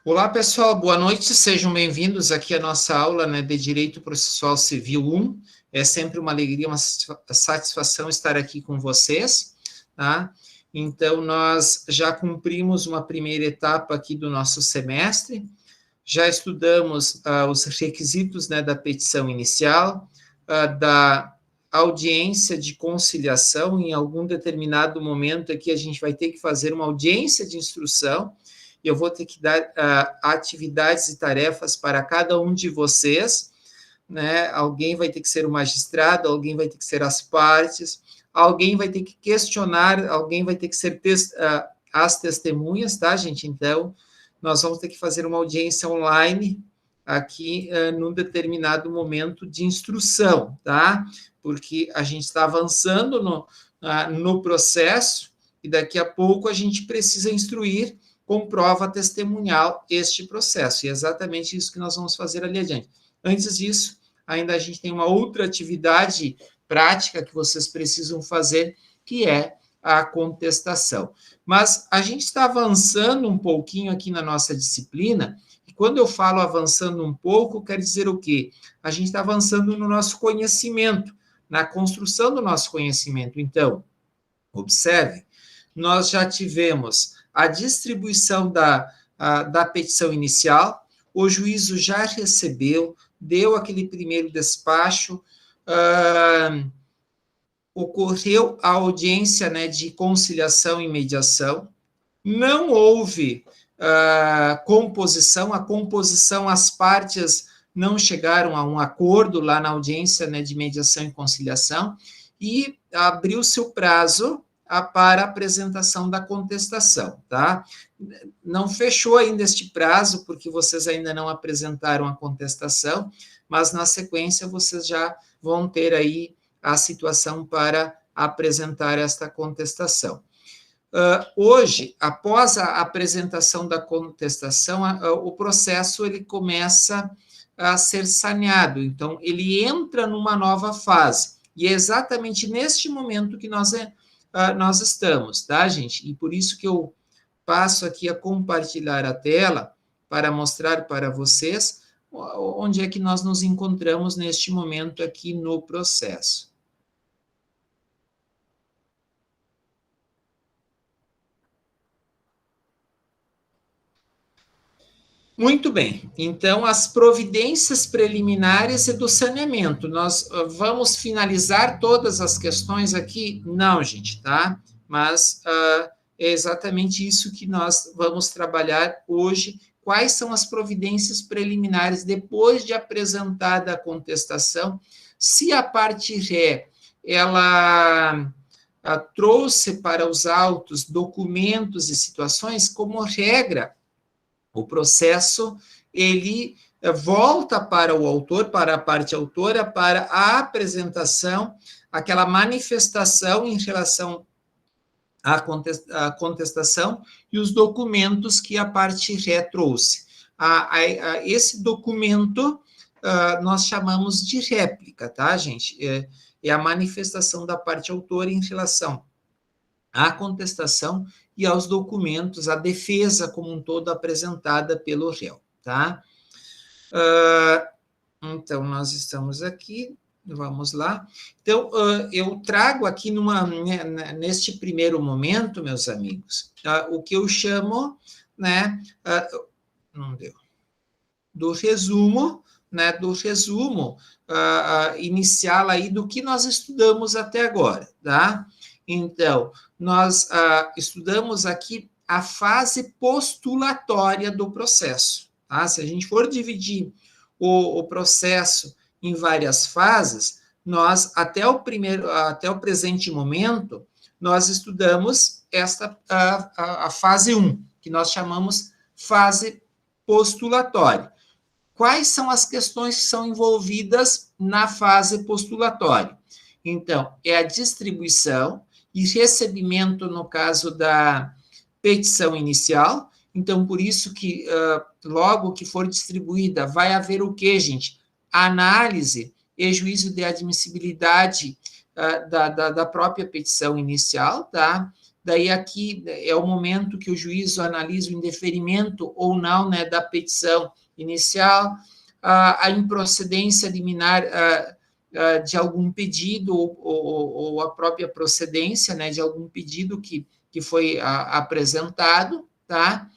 Olá, pessoal, boa noite, sejam bem-vindos aqui à nossa aula, né, de Direito Processual Civil 1. É sempre uma alegria, uma satisfação estar aqui com vocês, tá? Então, nós já cumprimos uma primeira etapa aqui do nosso semestre, já estudamos os requisitos, né, da petição inicial, da audiência de conciliação. Em algum determinado momento aqui a gente vai ter que fazer uma audiência de instrução, eu vou ter que dar atividades e tarefas para cada um de vocês, né? Alguém vai ter que ser o magistrado, alguém vai ter que ser as partes, alguém vai ter que questionar, alguém vai ter que ser as testemunhas, tá, gente? Então, nós vamos ter que fazer uma audiência online aqui num determinado momento de instrução, tá? Porque a gente está avançando no processo e daqui a pouco a gente precisa instruir com prova testemunhal este processo. E é exatamente isso que nós vamos fazer ali adiante. Antes disso, ainda a gente tem uma outra atividade prática que vocês precisam fazer, que é a contestação. Mas a gente está avançando um pouquinho aqui na nossa disciplina, e quando eu falo avançando um pouco, quer dizer o quê? A gente está avançando no nosso conhecimento, na construção do nosso conhecimento. Então, observe, nós já tivemos a distribuição da petição inicial, o juízo já recebeu, deu aquele primeiro despacho, ocorreu a audiência, né, de conciliação e mediação, não houve composição, a composição, as partes não chegaram a um acordo lá na audiência, né, de mediação e conciliação, e abriu-se o prazo para a apresentação da contestação, tá? Não fechou ainda este prazo, porque vocês ainda não apresentaram a contestação, mas na sequência vocês já vão ter aí a situação para apresentar esta contestação. Hoje, após a apresentação da contestação, o processo ele começa a ser saneado, então ele entra numa nova fase, e é exatamente neste momento que nós estamos, tá, gente? E por isso que eu passo aqui a compartilhar a tela para mostrar para vocês onde é que nós nos encontramos neste momento aqui no processo. Muito bem, então as providências preliminares e do saneamento, nós vamos finalizar todas as questões aqui? Não, gente, tá? Mas é exatamente isso que nós vamos trabalhar hoje. Quais são as providências preliminares depois de apresentada a contestação? Se a parte ré, ela trouxe para os autos documentos e situações, como regra, o processo, ele volta para o autor, para a parte autora, para a apresentação, aquela manifestação em relação à contestação e os documentos que a parte ré trouxe. Esse documento nós chamamos de réplica, tá, gente? É a manifestação da parte autora em relação à contestação e aos documentos, a defesa como um todo apresentada pelo réu, tá? Então, nós estamos aqui, vamos lá. Então, eu trago aqui neste primeiro momento, meus amigos, o que eu chamo, né, não deu, do resumo inicial aí do que nós estudamos até agora, tá? Então, nós estudamos aqui a fase postulatória do processo, tá? Se a gente for dividir o processo em várias fases, nós, até o presente momento, nós estudamos a fase 1, que nós chamamos fase postulatória. Quais são as questões que são envolvidas na fase postulatória? Então, é a distribuição e recebimento, no caso da petição inicial. Então, por isso que, logo que for distribuída, vai haver o quê, gente? Análise e juízo de admissibilidade da própria petição inicial, tá? daí aqui é o momento que o juízo analisa o indeferimento ou não, né, da petição inicial, a improcedência liminar de algum pedido ou a própria procedência, né, de algum pedido que foi apresentado, tá?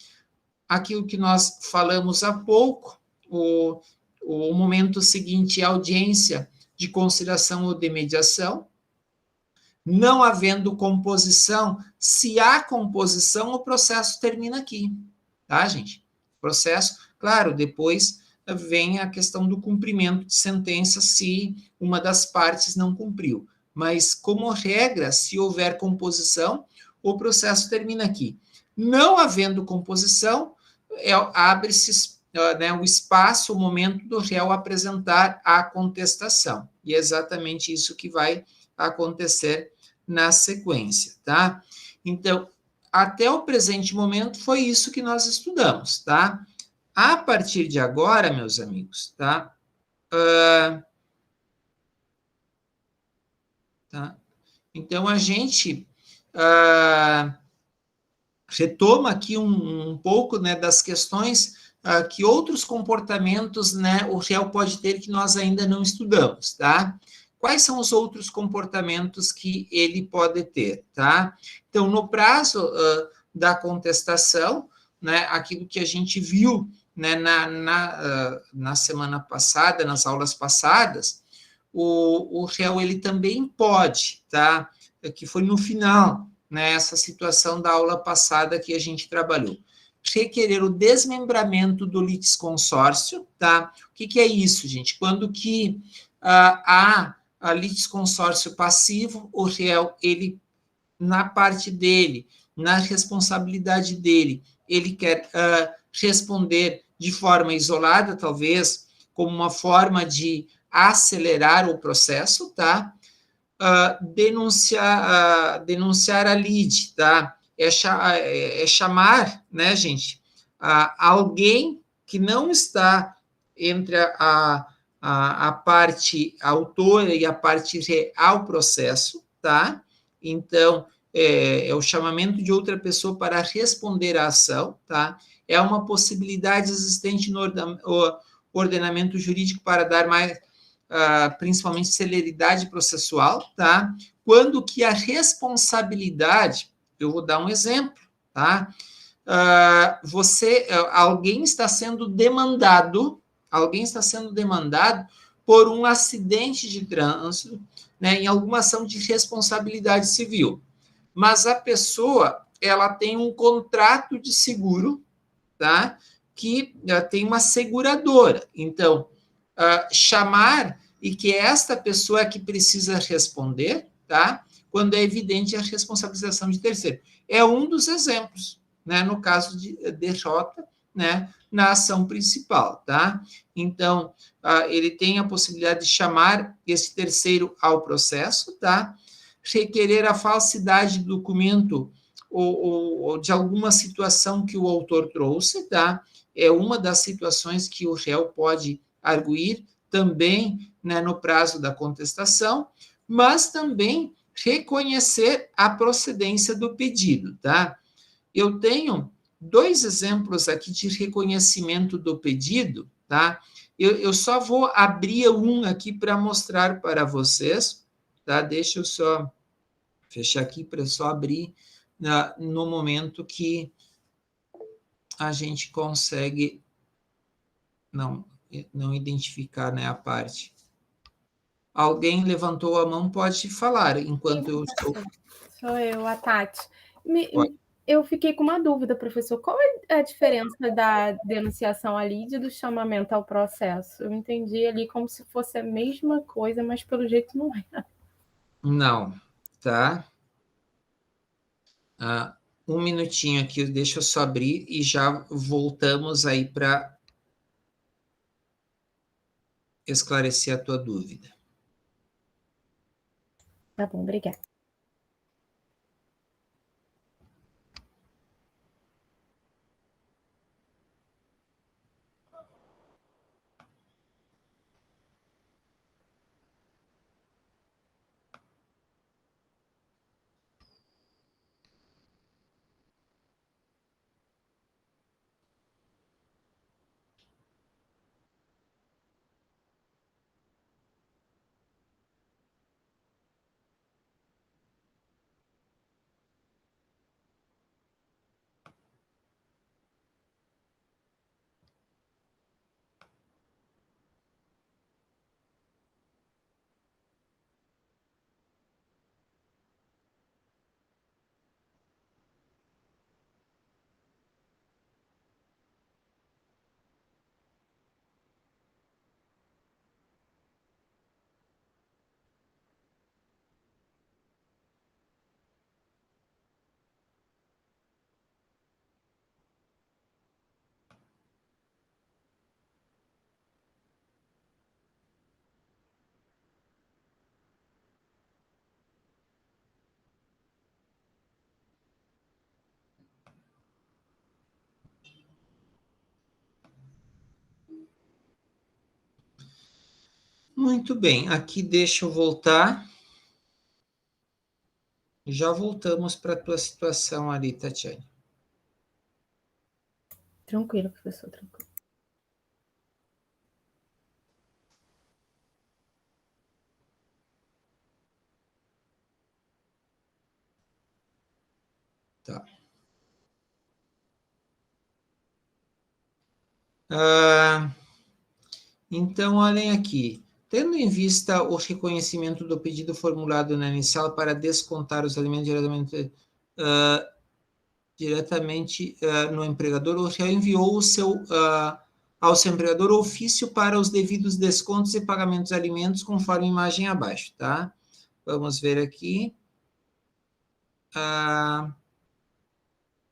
Aquilo que nós falamos há pouco, o momento seguinte é a audiência de conciliação ou de mediação. Não havendo composição, se há composição, o processo termina aqui, tá, gente? Processo, claro, depois vem a questão do cumprimento de sentença se uma das partes não cumpriu. Mas, como regra, se houver composição, o processo termina aqui. Não havendo composição, abre-se né, o espaço, o momento do réu apresentar a contestação. E é exatamente isso que vai acontecer na sequência, tá? Então, até o presente momento foi isso que nós estudamos, tá? A partir de agora, meus amigos, tá? Tá? Então, a gente retoma aqui um pouco, né, das questões que outros comportamentos, né, o réu pode ter que nós ainda não estudamos, tá? Quais são os outros comportamentos que ele pode ter, tá? Então, no prazo da contestação, né, aquilo que a gente viu, né, na semana passada, nas aulas passadas, o réu, ele também pode, tá? Que foi no final, né, essa situação da aula passada que a gente trabalhou. Requerer o desmembramento do litisconsórcio, tá? O que é isso, gente? Quando que há a litisconsórcio passivo, o réu, ele, na parte dele, na responsabilidade dele, ele quer responder de forma isolada, talvez, como uma forma de acelerar o processo, tá? Denunciar a lide, tá? É chamar, né, gente, alguém que não está entre a parte autora e a parte real processo, tá? Então, é o chamamento de outra pessoa para responder à ação, tá? É uma possibilidade existente no ordenamento jurídico para dar mais principalmente celeridade processual, tá? Quando que a responsabilidade, eu vou dar um exemplo, tá? Alguém está sendo demandado por um acidente de trânsito, né, em alguma ação de responsabilidade civil. Mas a pessoa, ela tem um contrato de seguro, tá? Que tem uma seguradora. Então, chamar e que esta pessoa é que precisa responder, tá? Quando é evidente a responsabilização de terceiro. É um dos exemplos, né? No caso de derrota, né? Na ação principal, tá? Então, ele tem a possibilidade de chamar esse terceiro ao processo, tá? Requerer a falsidade do documento ou de alguma situação que o autor trouxe, tá? É uma das situações que o réu pode arguir também, né, no prazo da contestação, mas também reconhecer a procedência do pedido, tá? Eu tenho dois exemplos aqui de reconhecimento do pedido, tá? Eu só vou abrir um aqui para mostrar para vocês, tá? Deixa eu só fechar aqui para só abrir no momento que a gente consegue não identificar, né, a parte. Alguém levantou a mão, pode falar, enquanto Sim, eu estou... Sou eu, a Tati. Pode. Eu fiquei com uma dúvida, professor. Qual é a diferença da denunciação à lide e do chamamento ao processo? Eu entendi ali como se fosse a mesma coisa, mas pelo jeito não é. Não, tá? Um minutinho aqui, deixa eu só abrir e já voltamos aí para esclarecer a tua dúvida. Tá bom, obrigada. Muito bem, aqui deixa eu voltar. Já voltamos para a tua situação ali, Tatiane. Tranquilo, professor, tranquilo. Tá. Então, olhem aqui. Tendo em vista o reconhecimento do pedido formulado na inicial para descontar os alimentos diretamente no empregador, o réu enviou ao seu empregador o ofício para os devidos descontos e pagamentos de alimentos, conforme a imagem abaixo, tá? Vamos ver aqui.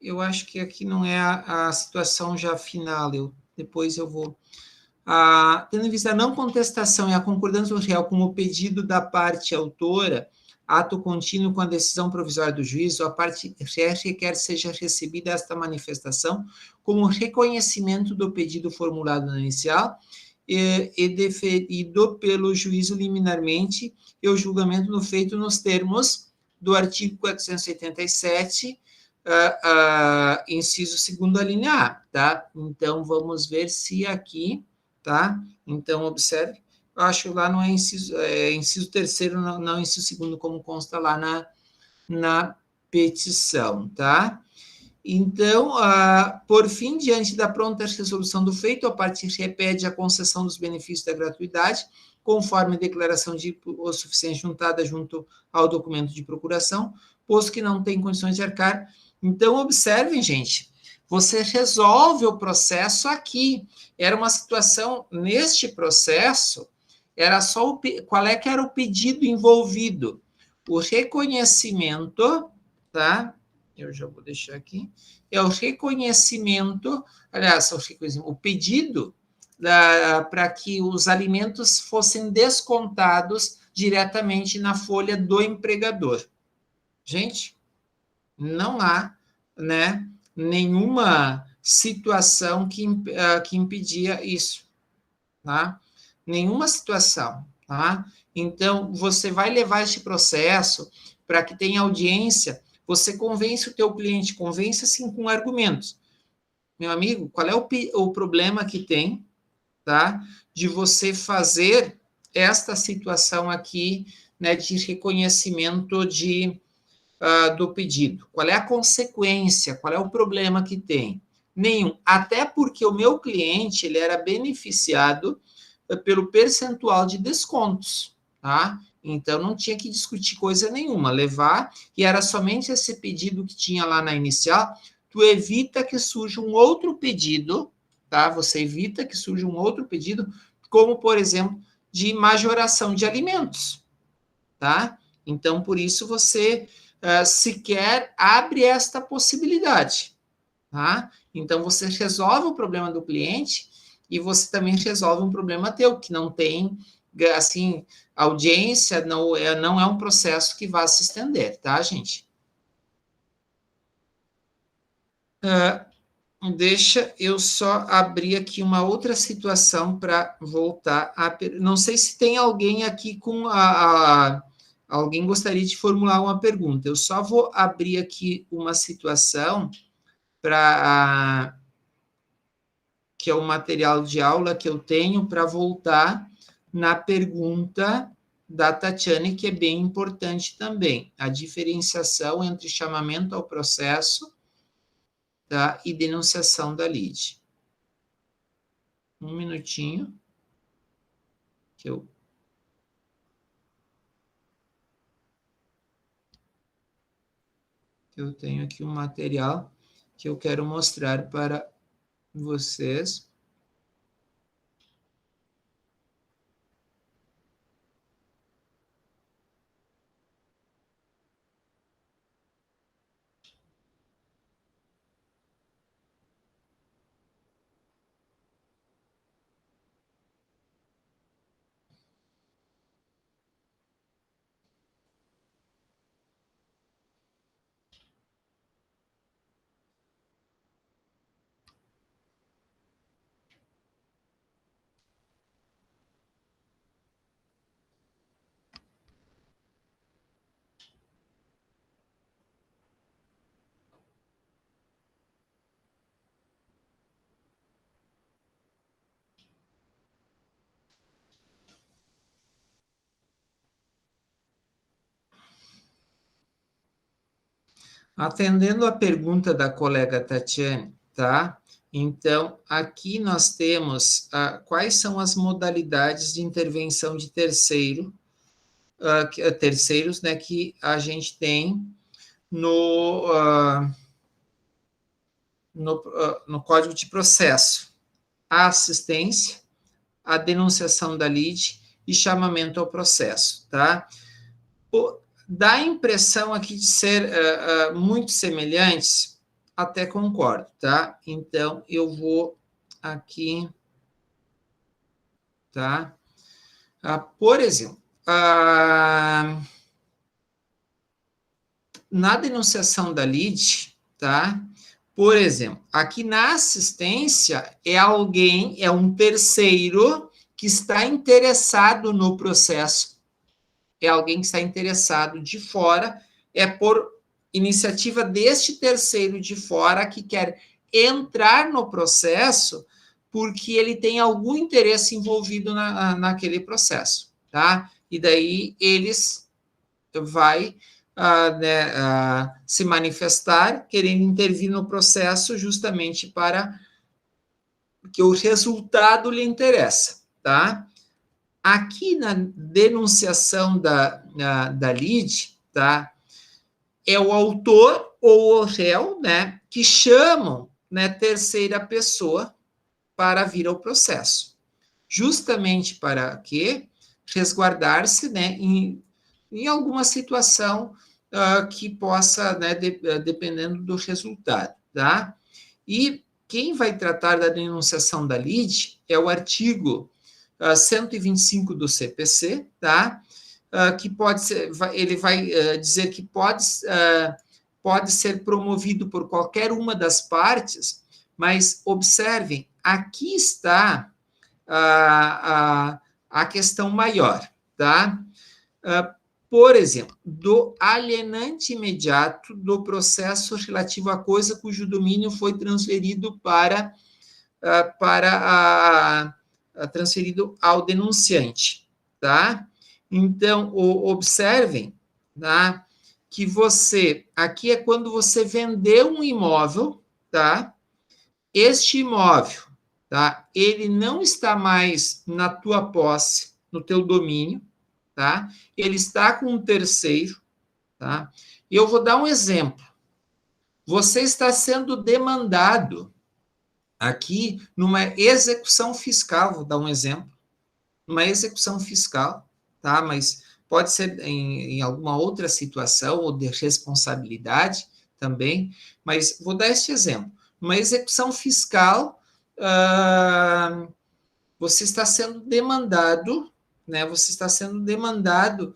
Eu acho que aqui não é a situação já final, depois eu vou... tendo em vista a não contestação e a concordância do réu com o pedido da parte autora, ato contínuo com a decisão provisória do juízo, a parte requer seja recebida esta manifestação como reconhecimento do pedido formulado na inicial e deferido pelo juízo liminarmente e o julgamento no feito nos termos do artigo 487, inciso 2º, a linha A, tá? Então, vamos ver se aqui, tá? Então, observe, eu acho que lá não é inciso 3º, não inciso 2º, como consta lá na petição, tá? Então, por fim, diante da pronta resolução do feito, a parte repete a concessão dos benefícios da gratuidade, conforme a declaração de o suficiente juntada junto ao documento de procuração, posto que não tem condições de arcar. Então, observem, gente, você resolve o processo aqui. Era uma situação, neste processo, era só qual é que era o pedido envolvido? O reconhecimento, tá? Eu já vou deixar aqui, é o reconhecimento, aliás, o pedido para que os alimentos fossem descontados diretamente na folha do empregador. Gente, não há, né, nenhuma situação que impedia isso, tá? Nenhuma situação, tá? Então, você vai levar este processo para que tenha audiência, você convence o teu cliente, convence assim com argumentos. Meu amigo, qual é o problema que tem, tá? De você fazer esta situação aqui, né, de reconhecimento do pedido? Qual é a consequência? Qual é o problema que tem? Nenhum. Até porque o meu cliente, ele era beneficiado pelo percentual de descontos, tá? Então, não tinha que discutir coisa nenhuma, levar, e era somente esse pedido que tinha lá na inicial, tu evita que surja um outro pedido, tá? Você evita que surja um outro pedido, como, por exemplo, de majoração de alimentos, tá? Então, por isso, você sequer abre esta possibilidade, tá? Então, você resolve o problema do cliente e você também resolve um problema teu, que não tem, assim, audiência, não é um processo que vai se estender, tá, gente? Deixa eu só abrir aqui uma outra situação para voltar a... Não sei se tem alguém aqui com alguém gostaria de formular uma pergunta. Eu só vou abrir aqui uma situação para que é o material de aula que eu tenho para voltar na pergunta da Tatiane, que é bem importante também, a diferenciação entre chamamento ao processo, tá, e denunciação da lide. Um minutinho, que eu tenho aqui um material que eu quero mostrar para vocês. Atendendo a pergunta da colega Tatiane, tá? Então, aqui nós temos quais são as modalidades de intervenção de terceiros, né, que a gente tem no, no Código de Processo. A assistência, a denunciação da lide e chamamento ao processo, tá? Dá a impressão aqui de ser muito semelhantes, até concordo, tá? Então, eu vou aqui, tá? Por exemplo, na denunciação da lide, tá? Por exemplo, aqui na assistência é um terceiro que está interessado no processo, é alguém que está interessado de fora, é por iniciativa deste terceiro de fora que quer entrar no processo porque ele tem algum interesse envolvido naquele processo, tá? E daí eles vai se manifestar, querendo intervir no processo justamente para que o resultado lhe interessa, tá? Aqui na denunciação da lide, tá? É o autor ou o réu, né, que chamam, né, terceira pessoa para vir ao processo. Justamente para quê? Resguardar-se, né, em alguma situação que possa, né, dependendo do resultado, tá? E quem vai tratar da denunciação da lide é o artigo 125 do CPC, tá? Que pode ser, ele vai dizer que pode ser promovido por qualquer uma das partes, mas observem, aqui está a questão maior, tá? Por exemplo, do alienante imediato do processo relativo à coisa cujo domínio foi transferido transferido ao denunciante, tá? Então, observem, tá? Que aqui é quando você vendeu um imóvel, tá? Este imóvel, tá? Ele não está mais na tua posse, no teu domínio, tá? Ele está com um terceiro, tá? E eu vou dar um exemplo. Você está sendo demandado aqui numa execução fiscal, vou dar um exemplo, numa execução fiscal, tá? Mas pode ser em alguma outra situação ou de responsabilidade também, mas vou dar este exemplo. Uma execução fiscal, você está sendo demandado, né? Você está sendo demandado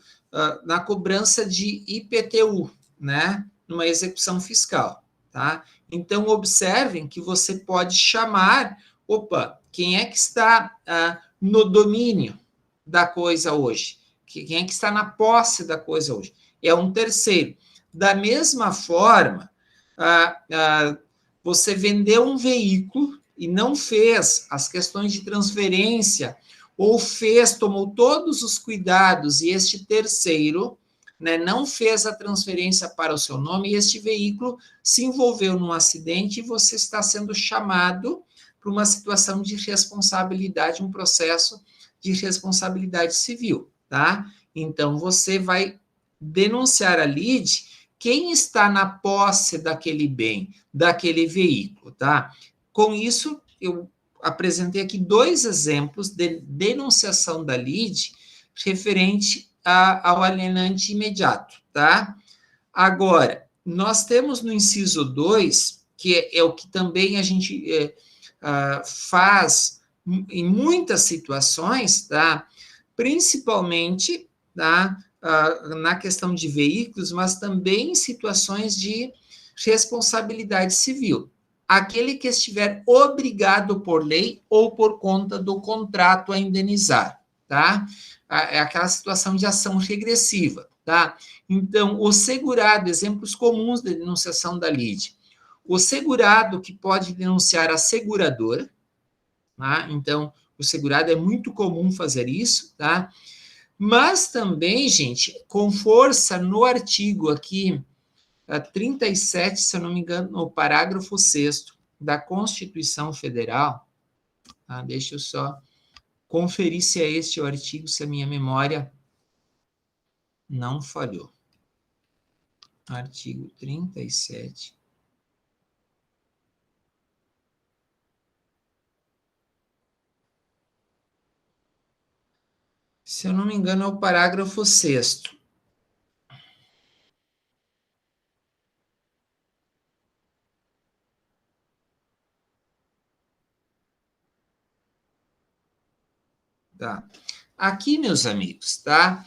na cobrança de IPTU, né? Numa execução fiscal, tá? Então, observem que você pode chamar, quem é que está no domínio da coisa hoje? Quem é que está na posse da coisa hoje? É um terceiro. Da mesma forma, você vendeu um veículo e não fez as questões de transferência, ou tomou todos os cuidados, e este terceiro, né, não fez a transferência para o seu nome, e este veículo se envolveu num acidente e você está sendo chamado para uma situação de responsabilidade, um processo de responsabilidade civil, tá? Então, você vai denunciar a lide quem está na posse daquele bem, daquele veículo, tá? Com isso, eu apresentei aqui 2 exemplos de denunciação da lide referente ao alienante imediato, tá? Agora, nós temos no inciso 2, que é o que também a gente faz em muitas situações, tá? Principalmente, tá? Na questão de veículos, mas também em situações de responsabilidade civil. Aquele que estiver obrigado por lei ou por conta do contrato a indenizar, tá? É aquela situação de ação regressiva, tá? Então, o segurado, exemplos comuns de denunciação da lide. O segurado que pode denunciar a seguradora, tá? Então, o segurado é muito comum fazer isso, tá? Mas também, gente, com força no artigo aqui 37, se eu não me engano, no parágrafo 6º da Constituição Federal, tá? Deixa eu só conferir se é este o artigo, se a minha memória não falhou. Artigo 37. Se eu não me engano, é o parágrafo 6º. Tá. Aqui, meus amigos, tá?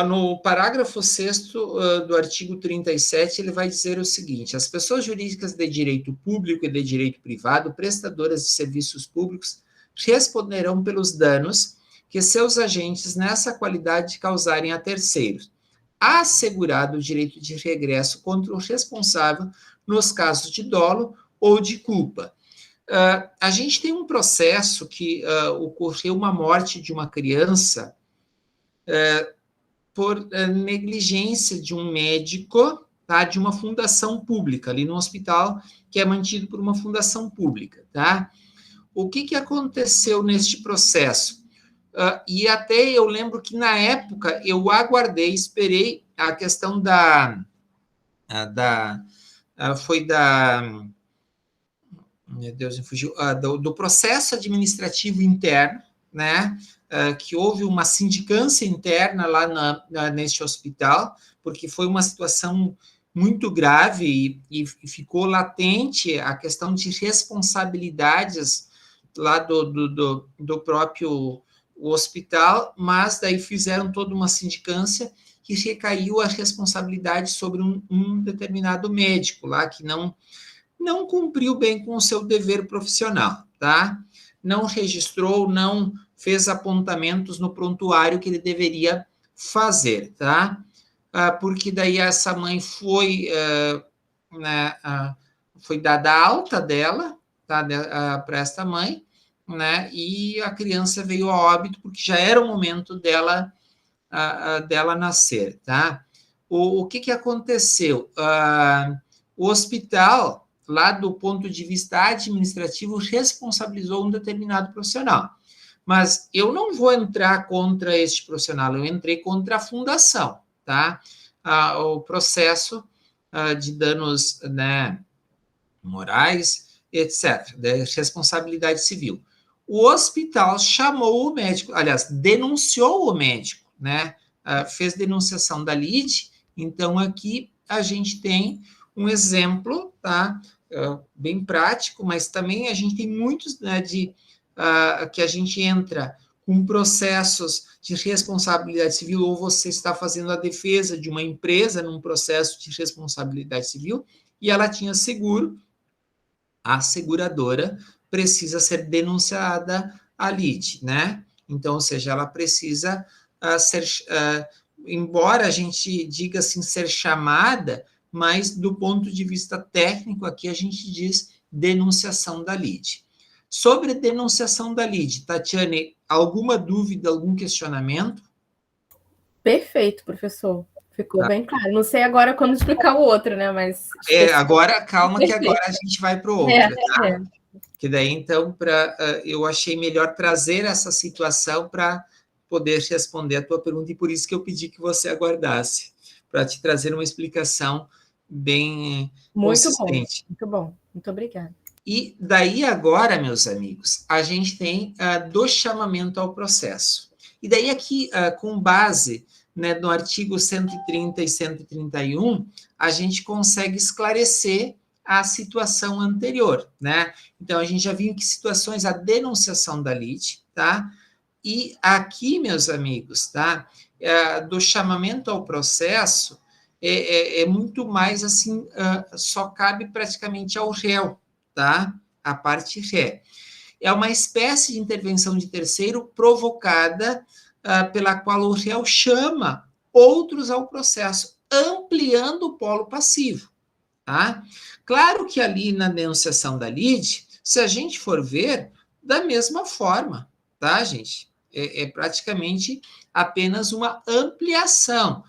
No parágrafo 6º do artigo 37, ele vai dizer o seguinte: as pessoas jurídicas de direito público e de direito privado, prestadoras de serviços públicos, responderão pelos danos que seus agentes nessa qualidade causarem a terceiros, assegurado o direito de regresso contra o responsável nos casos de dolo ou de culpa. A gente tem um processo que ocorreu uma morte de uma criança por negligência de um médico, tá, de uma fundação pública, ali no hospital, que é mantido por uma fundação pública. Tá? O que aconteceu neste processo? E até eu lembro que, na época, eu aguardei, esperei a questão foi da... Meu Deus, me fugiu, do processo administrativo interno, né, que houve uma sindicância interna lá neste hospital, porque foi uma situação muito grave e ficou latente a questão de responsabilidades lá do próprio hospital, mas daí fizeram toda uma sindicância que recaiu a responsabilidade sobre um determinado médico lá, que não cumpriu bem com o seu dever profissional, tá? Não registrou, não fez apontamentos no prontuário que ele deveria fazer, tá? Porque daí essa mãe foi dada a alta dela, tá? Para esta mãe, né? E a criança veio a óbito porque já era o momento dela nascer, tá? O que aconteceu? O hospital, lá do ponto de vista administrativo, responsabilizou um determinado profissional. Mas eu não vou entrar contra este profissional, eu entrei contra a fundação, tá? O processo de danos, né, morais, etc., de responsabilidade civil. O hospital chamou o médico, aliás, denunciou o médico, né? Fez denunciação da lide. Então, aqui a gente tem um exemplo, tá? Bem prático, mas também a gente tem muitos, né, que a gente entra com processos de responsabilidade civil, ou você está fazendo a defesa de uma empresa num processo de responsabilidade civil, e ela tinha seguro, a seguradora precisa ser denunciada à lide, né? Então, ou seja, ela precisa ser, embora a gente diga assim, ser chamada, mas do ponto de vista técnico, aqui a gente diz denunciação da lide. Sobre denunciação da lide, Tatiane, alguma dúvida, algum questionamento? Perfeito, professor. Ficou bem claro. Não sei agora quando explicar o outro, né? Mas. Agora, calma, que agora a gente vai para o outro, tá? Que daí, então, eu achei melhor trazer essa situação para poder responder a tua pergunta, e por isso que eu pedi que você aguardasse, para te trazer uma explicação bem consistente. Muito bom. Muito obrigada. E daí agora, meus amigos, a gente tem do chamamento ao processo. E daí aqui, com base, né, no artigo 130 e 131, a gente consegue esclarecer a situação anterior, né? Então, a gente já viu em que situações a denunciação da lide, tá? E aqui, meus amigos, tá? Do chamamento ao processo, é muito mais assim, só cabe praticamente ao réu, tá? A parte ré. É uma espécie de intervenção de terceiro provocada pela qual o réu chama outros ao processo, ampliando o polo passivo, tá? Claro que ali na denunciação da lide, se a gente for ver, da mesma forma, tá, gente? É praticamente apenas uma ampliação.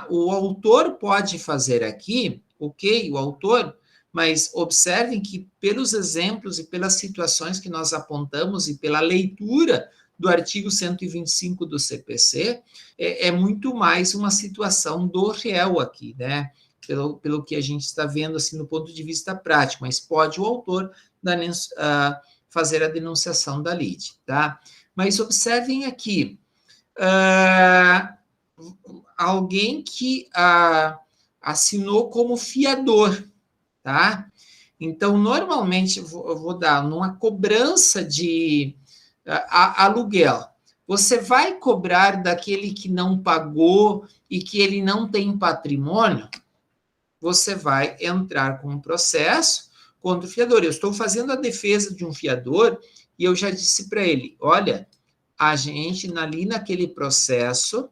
O autor pode fazer aqui ok, o autor, mas observem que pelos exemplos e pelas situações que nós apontamos e pela leitura do artigo 125 do CPC, é muito mais uma situação do réu aqui, né? Pelo que a gente está vendo, assim, no ponto de vista prático, mas pode o autor fazer a denunciação da lide, tá? Mas observem aqui, alguém que assinou como fiador, tá? Então, normalmente, eu vou dar numa cobrança de aluguel, você vai cobrar daquele que não pagou e que ele não tem patrimônio, você vai entrar com um processo contra o fiador. Eu estou fazendo a defesa de um fiador e eu já disse para ele, olha, a gente, ali naquele processo,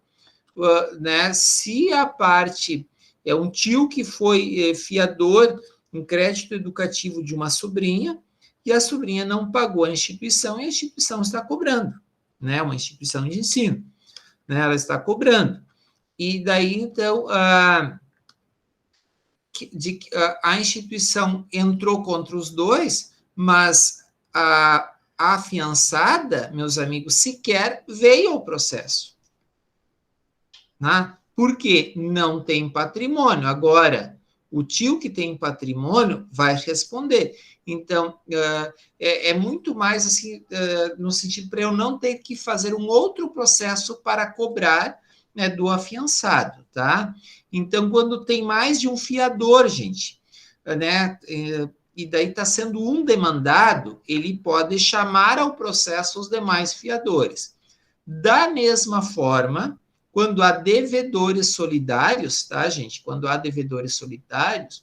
né, se a parte é um tio que foi fiador em crédito educativo de uma sobrinha, e a sobrinha não pagou a instituição, e a instituição está cobrando, né, uma instituição de ensino, né, ela está cobrando. E daí, então, a instituição entrou contra os dois, mas a afiançada, meus amigos, sequer veio ao processo. Né? Porque não tem patrimônio. Agora, o tio que tem patrimônio vai responder. Então, é muito mais assim, no sentido para eu não ter que fazer um outro processo para cobrar, né, do afiançado, tá? Então, quando tem mais de um fiador, gente, né, e daí está sendo um demandado, ele pode chamar ao processo os demais fiadores. Da mesma forma, quando há devedores solidários, tá, gente? Quando há devedores solidários,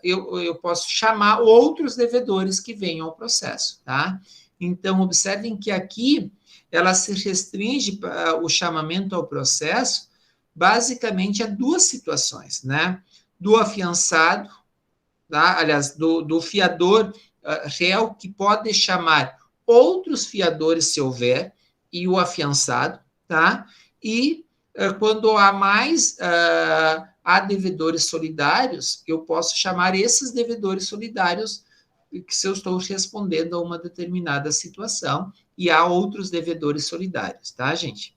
eu posso chamar outros devedores que venham ao processo, tá? Então, observem que aqui ela se restringe o chamamento ao processo basicamente a duas situações, né? Do afiançado, tá? Aliás, do fiador réu, que pode chamar outros fiadores se houver, e o afiançado, tá? E quando há mais há devedores solidários, eu posso chamar esses devedores solidários que se eu estou respondendo a uma determinada situação, e há outros devedores solidários, tá, gente?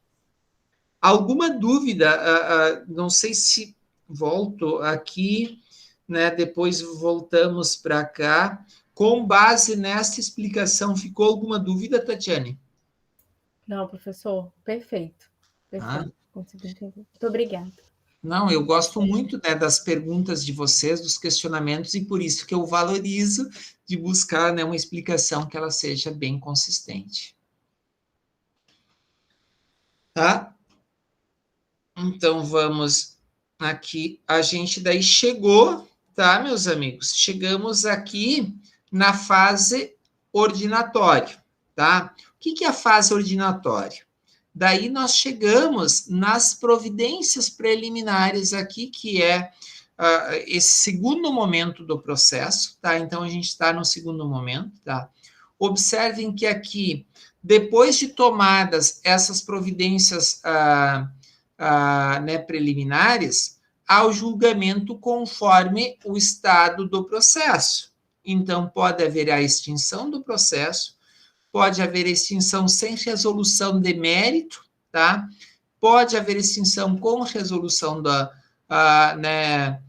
Alguma dúvida? Não sei se volto aqui, né? Depois voltamos para cá. Com base nessa explicação, ficou alguma dúvida, Tatiane? Não, professor, perfeito. Perfeito, consegui entender. Muito obrigada. Não, eu gosto muito, né, das perguntas de vocês, dos questionamentos, e por isso que eu valorizo de buscar, né, uma explicação que ela seja bem consistente. Tá? Então, vamos aqui. A gente daí chegou, tá, meus amigos? Chegamos aqui na fase ordinatória, tá? O que é a fase ordinatória? Daí nós chegamos nas providências preliminares aqui, que é esse segundo momento do processo, tá? Então, a gente está no segundo momento, tá? Observem que aqui, depois de tomadas essas providências né, preliminares, ao julgamento conforme o estado do processo. Então, pode haver a extinção do processo, pode haver extinção sem resolução de mérito, tá? Pode haver extinção com resolução né,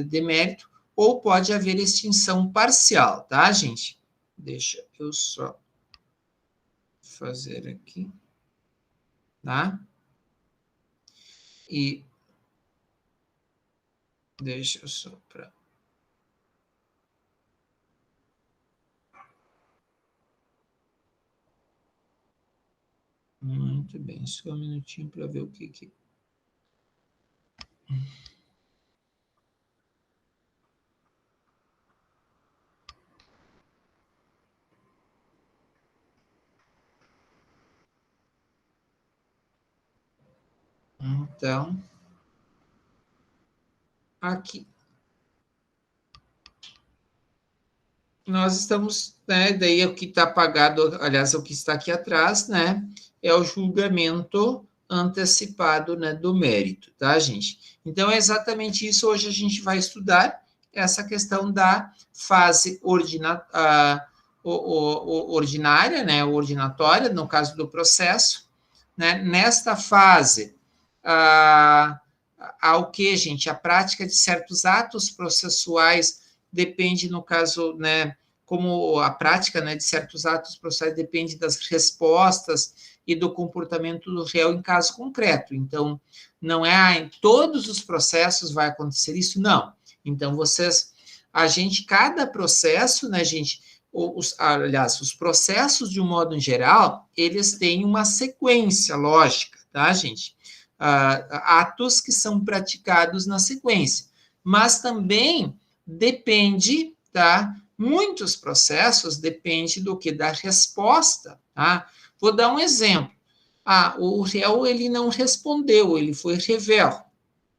de mérito, ou pode haver extinção parcial, tá, gente? Deixa eu só fazer aqui, tá? E deixa eu só para... Muito bem, só um minutinho para ver o que... Então, aqui. Nós estamos, né, daí o que está pagado, aliás, o que está aqui atrás, né, é o julgamento antecipado, né, do mérito, tá, gente? Então, é exatamente isso. Hoje a gente vai estudar essa questão da fase ordinária, né, ordinatória, no caso do processo, né? Nesta fase, ao que, gente? A prática de certos atos processuais depende, no caso, né, como a prática, né, de certos atos processuais depende das respostas e do comportamento do réu em caso concreto. Então, não é em todos os processos vai acontecer isso, não. Então, cada processo, né, gente, aliás, os processos, de um modo em geral, eles têm uma sequência lógica, tá, gente? Atos que são praticados na sequência. Mas também depende, tá? Muitos processos dependem do que? Da resposta, tá? Vou dar um exemplo. O réu, ele não respondeu, ele foi revel.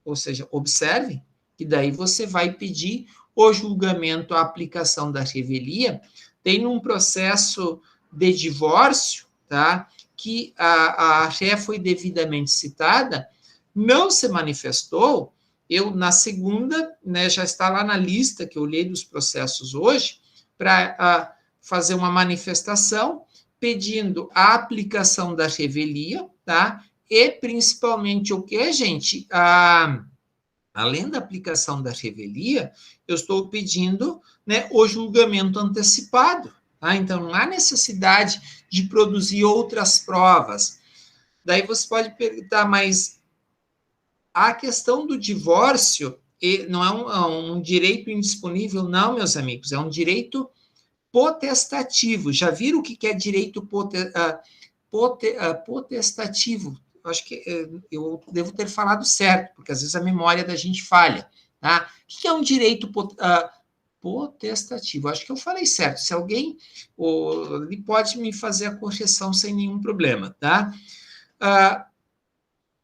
Ou seja, observe que daí você vai pedir o julgamento, a aplicação da revelia. Tem um processo de divórcio, tá? Que a ré foi devidamente citada, não se manifestou. Eu, na segunda, né, já está lá na lista que eu olhei dos processos hoje, para fazer uma manifestação pedindo a aplicação da revelia, tá? E principalmente o que, gente? Além da aplicação da revelia, eu estou pedindo, né, o julgamento antecipado, tá? Então, não há necessidade de produzir outras provas. Daí você pode perguntar, mas a questão do divórcio não é um direito indisponível, não, meus amigos, é um direito potestativo. Já viram o que é direito potestativo? Acho que eu devo ter falado certo, porque às vezes a memória da gente falha, tá? O que é um direito potestativo? Acho que eu falei certo. Se alguém ele pode me fazer a correção sem nenhum problema, tá?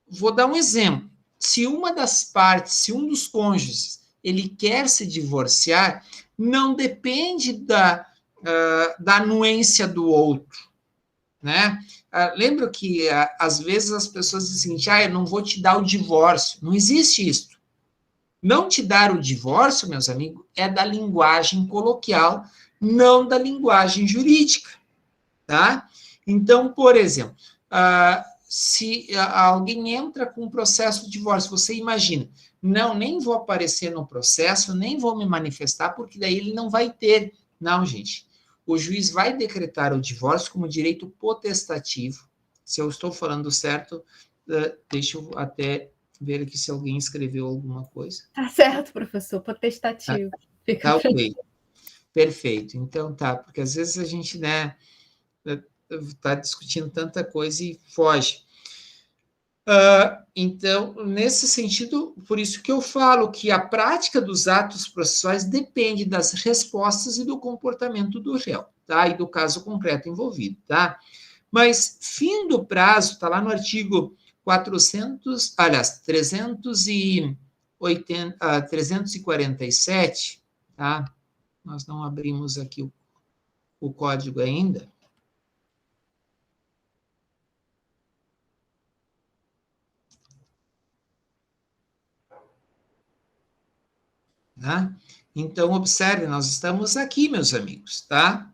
Vou dar um exemplo. Se uma das partes, se um dos cônjuges, ele quer se divorciar, não depende da anuência do outro, né? Lembra que às vezes as pessoas dizem assim, eu não vou te dar o divórcio. Não existe isso. Não te dar o divórcio, meus amigos, é da linguagem coloquial, não da linguagem jurídica, tá? Então, por exemplo, se alguém entra com um processo de divórcio, você imagina, não, nem vou aparecer no processo, nem vou me manifestar, porque daí ele não vai ter. Não, gente. O juiz vai decretar o divórcio como direito potestativo. Se eu estou falando certo, deixa eu até ver aqui se alguém escreveu alguma coisa. Tá certo, professor, potestativo. Tá ok. Perfeito. Então tá, porque às vezes a gente, né, está discutindo tanta coisa e foge. Então, nesse sentido, por isso que eu falo que a prática dos atos processuais depende das respostas e do comportamento do réu, tá? E do caso concreto envolvido, tá? Mas, fim do prazo, está lá no artigo 347, tá? Nós não abrimos aqui o código ainda. Tá? Então, observe, nós estamos aqui, meus amigos, tá?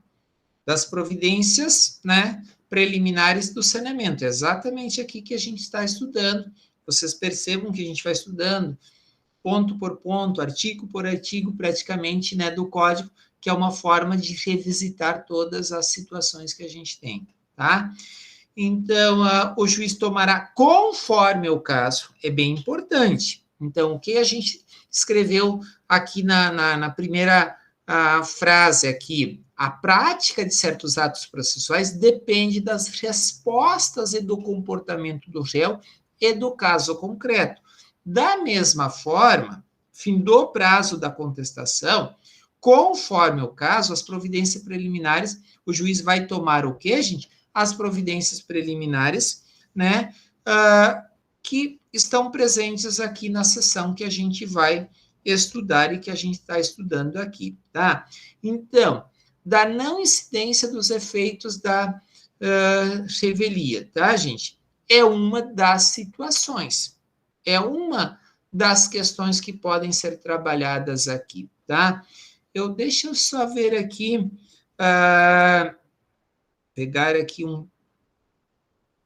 Das providências, né, preliminares do saneamento. É exatamente aqui que a gente está estudando. Vocês percebam que a gente vai estudando ponto por ponto, artigo por artigo, praticamente, né, do código, que é uma forma de revisitar todas as situações que a gente tem, tá? Então, o juiz tomará conforme o caso, é bem importante. Então, o que a gente escreveu aqui na primeira frase aqui, a prática de certos atos processuais depende das respostas e do comportamento do réu e do caso concreto. Da mesma forma, findou o prazo da contestação, conforme o caso, as providências preliminares, o juiz vai tomar o quê, gente? As providências preliminares, né, que estão presentes aqui na sessão que a gente vai estudar e que a gente está estudando aqui, tá? Então, da não incidência dos efeitos da revelia, tá, gente? é uma das situações, é uma das questões que podem ser trabalhadas aqui, tá? Deixa eu só ver aqui, pegar aqui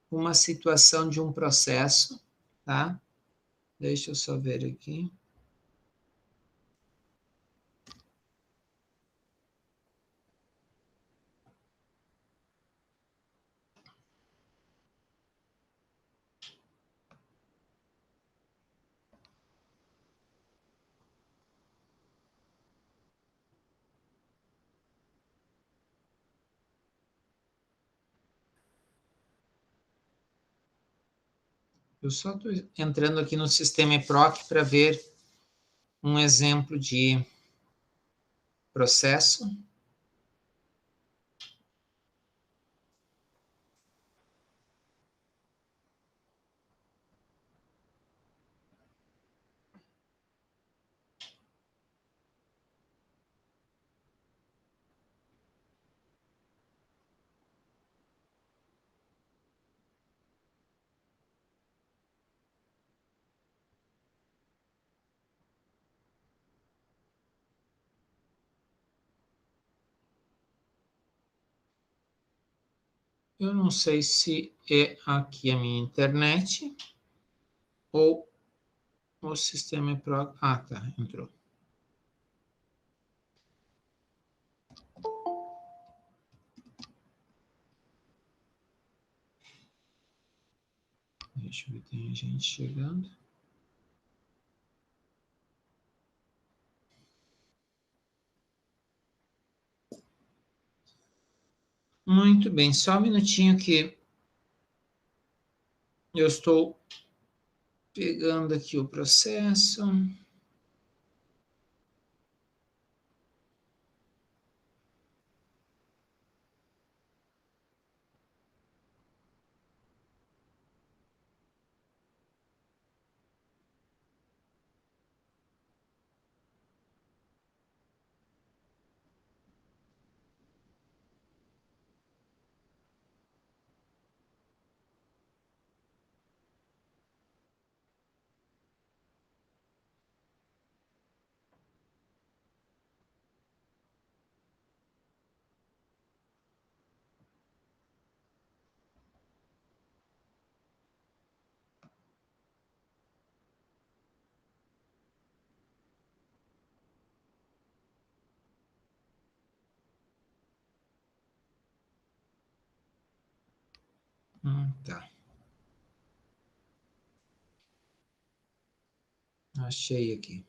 uma situação de um processo, tá? Deixa eu só ver aqui. Eu só estou entrando aqui no sistema EPROC para ver um exemplo de processo. Eu não sei se é aqui a minha internet ou o sistema EPROC. Ah, tá, entrou. Deixa eu ver, tem gente chegando. Muito bem, só um minutinho que eu estou pegando aqui o processo. Tá. Achei aqui.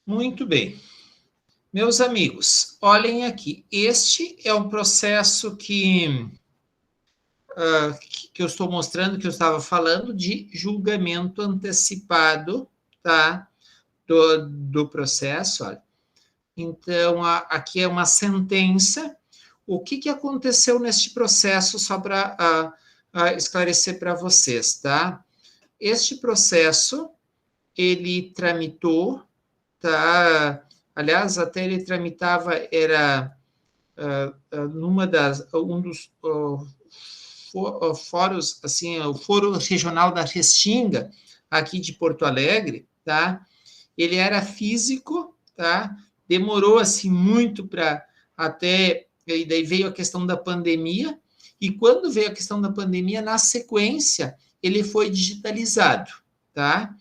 Muito bem. Meus amigos, olhem aqui. Este é um processo que eu estou mostrando, que eu estava falando, de julgamento antecipado, tá? Do processo, olha. Então, aqui é uma sentença. O que aconteceu neste processo, só para esclarecer para vocês, tá? Este processo, ele tramitou, tá? Aliás, até ele tramitava, era um dos fóruns, assim, o Foro Regional da Restinga, aqui de Porto Alegre, tá? Ele era físico, tá? Demorou, assim, muito para até... E daí veio a questão da pandemia, e quando veio a questão da pandemia, na sequência, ele foi digitalizado, tá?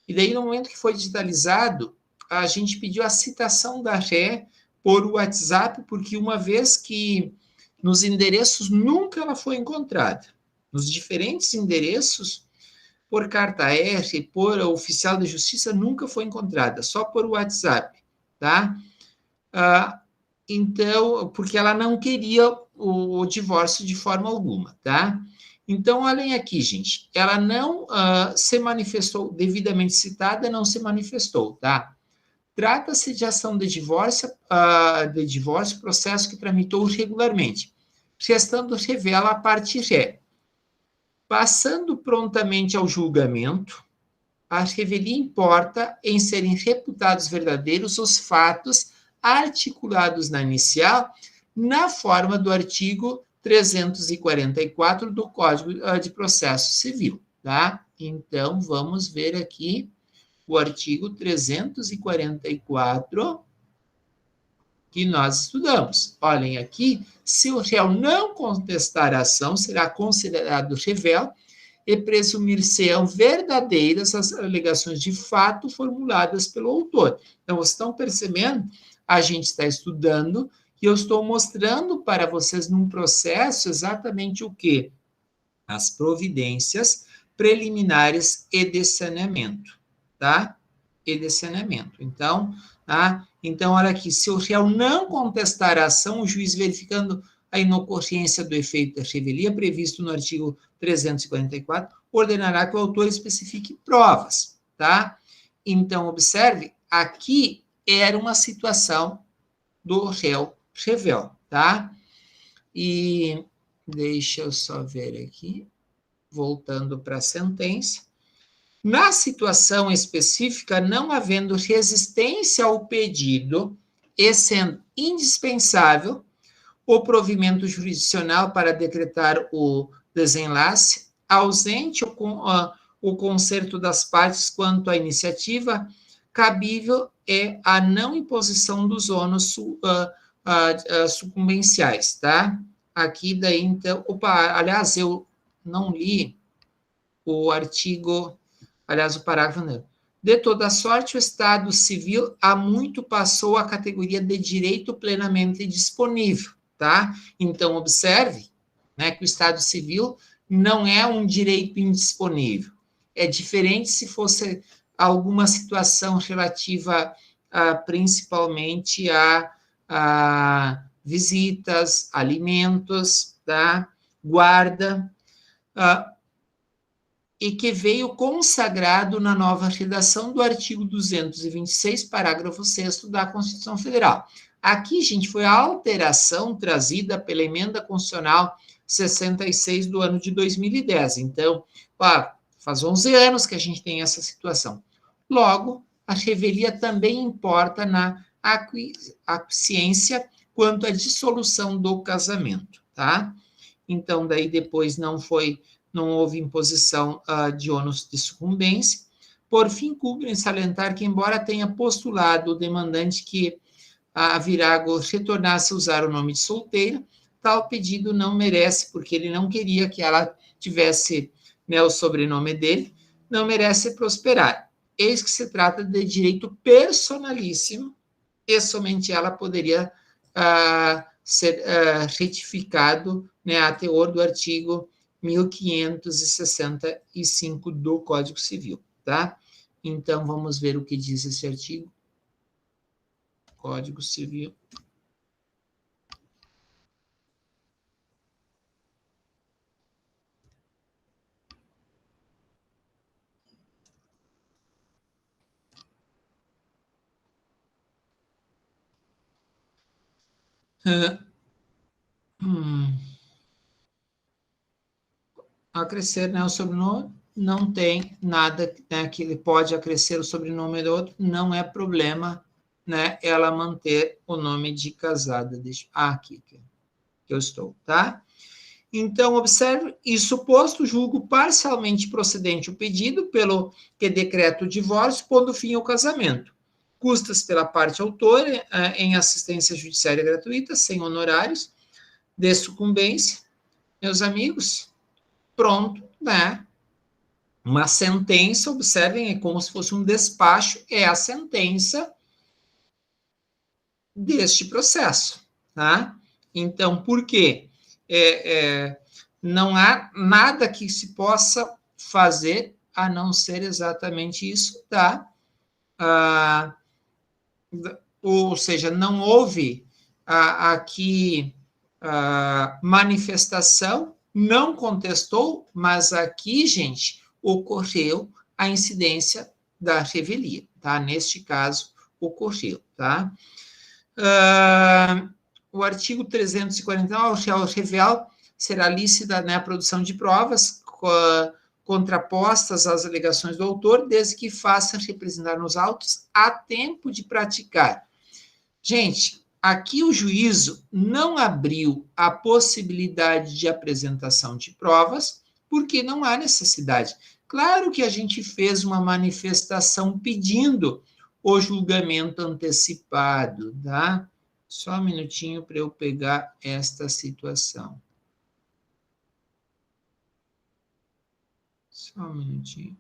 E daí, no momento que foi digitalizado, a gente pediu a citação da ré por WhatsApp, porque uma vez que nos endereços nunca ela foi encontrada. Nos diferentes endereços, por carta R, por oficial de justiça, nunca foi encontrada, só por WhatsApp, tá? Então, porque ela não queria o divórcio de forma alguma, tá? Então, olhem aqui, gente, ela não se manifestou, devidamente citada, não se manifestou, tá? Trata-se de ação de divórcio, processo que tramitou regularmente, restando revela a parte ré. Passando prontamente ao julgamento, a revelia importa em serem reputados verdadeiros os fatos articulados na inicial, na forma do artigo 344 do Código de Processo Civil, tá? Então, vamos ver aqui o artigo 344 que nós estudamos. Olhem aqui, se o réu não contestar a ação, será considerado revel e presumir-se-ão verdadeiras as alegações de fato formuladas pelo autor. Então, vocês estão percebendo? A gente está estudando e eu estou mostrando para vocês num processo exatamente o quê? As providências preliminares e de saneamento, tá? E de saneamento. Então, tá? Então, olha aqui, se o réu não contestar a ação, o juiz verificando a inocorrência do efeito da revelia previsto no artigo 344, ordenará que o autor especifique provas, tá? Então, observe, aqui era uma situação do réu revel, tá? E deixa eu só ver aqui, voltando para a sentença. Na situação específica, não havendo resistência ao pedido e sendo indispensável o provimento jurisdicional para decretar o desenlace, ausente o concerto das partes quanto à iniciativa, cabível é a não imposição dos ônus sucumbenciais, tá? Aqui daí, então, aliás, eu não li o artigo, aliás, o parágrafo não. De toda sorte, o Estado Civil há muito passou à categoria de direito plenamente disponível, tá? Então, observe, né, que o Estado Civil não é um direito indisponível. É diferente se fosse alguma situação relativa principalmente a visitas, alimentos, tá? Guarda, e que veio consagrado na nova redação do artigo 226, parágrafo 6º da Constituição Federal. Aqui, gente, foi a alteração trazida pela Emenda Constitucional 66 do ano de 2010. Então, faz 11 anos que a gente tem essa situação. Logo, a revelia também importa na aquiescência quanto à dissolução do casamento, tá? Então, daí depois não houve imposição de ônus de sucumbência. Por fim, cumpre salientar que, embora tenha postulado o demandante que a Virago retornasse a usar o nome de solteira, tal pedido não merece, porque ele não queria que ela tivesse, né, o sobrenome dele, não merece prosperar. Eis que se trata de direito personalíssimo e somente ela poderia ser retificado, né, a teor do artigo 1565 do Código Civil, tá? Então, vamos ver o que diz esse artigo. Código Civil. Acrescer, né, o sobrenome, não tem nada, né, que ele pode acrescer o sobrenome do outro, não é problema, né, ela manter o nome de casada. Aqui que eu estou, tá? Então, observe, e suposto julgo parcialmente procedente o pedido pelo que decreta o divórcio, pondo fim ao casamento. Custas pela parte autora em assistência judiciária gratuita, sem honorários, de sucumbência. Meus amigos, pronto, né? Uma sentença, observem, é como se fosse um despacho, é a sentença deste processo, tá? Então, por quê? Não há nada que se possa fazer a não ser exatamente isso, tá? Ou seja, não houve aqui manifestação, não contestou, mas aqui, gente, ocorreu a incidência da revelia, tá? Neste caso, ocorreu, tá? O artigo 349, o revel será lícita, né, a produção de provas contrapostas às alegações do autor, desde que faça representar nos autos a tempo de praticar. Gente, aqui o juízo não abriu a possibilidade de apresentação de provas, porque não há necessidade. Claro que a gente fez uma manifestação pedindo o julgamento antecipado, tá? Só um minutinho para eu pegar esta situação. Só um minutinho.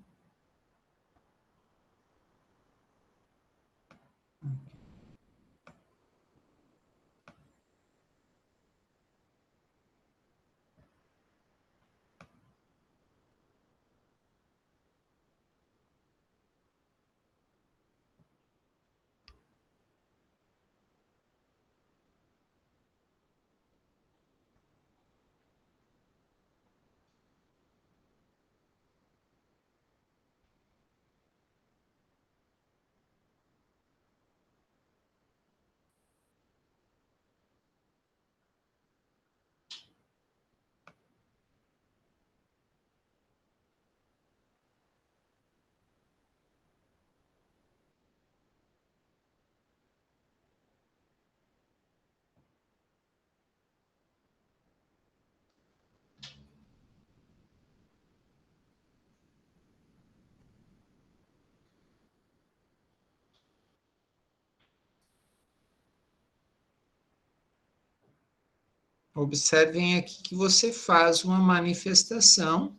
Observem aqui que você faz uma manifestação,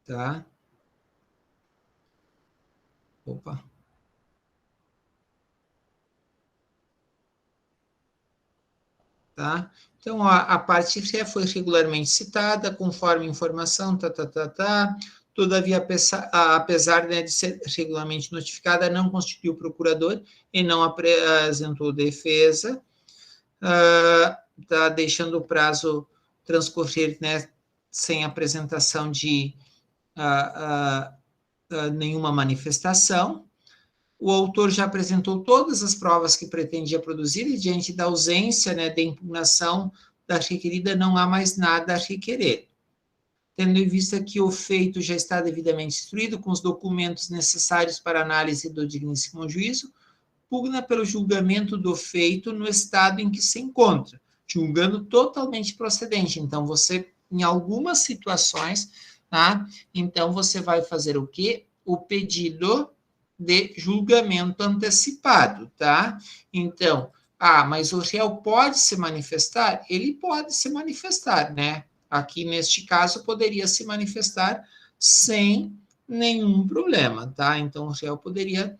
tá? Opa. Tá? Então, a parte ré foi regularmente citada, conforme informação, Todavia, apesar de ser regularmente notificada, não constituiu procurador e não apresentou defesa, tá deixando o prazo transcorrer, né, sem apresentação de nenhuma manifestação. O autor já apresentou todas as provas que pretendia produzir e, diante da ausência, né, de impugnação da requerida, não há mais nada a requerer. Tendo em vista que o feito já está devidamente instruído com os documentos necessários para análise do digníssimo juízo, pugna pelo julgamento do feito no estado em que se encontra, julgando totalmente procedente. Então, você, em algumas situações, tá? Então, você vai fazer o quê? O pedido de julgamento antecipado, tá? Então, mas o réu pode se manifestar? Ele pode se manifestar, né? Aqui, neste caso, poderia se manifestar sem nenhum problema, tá? Então, o réu poderia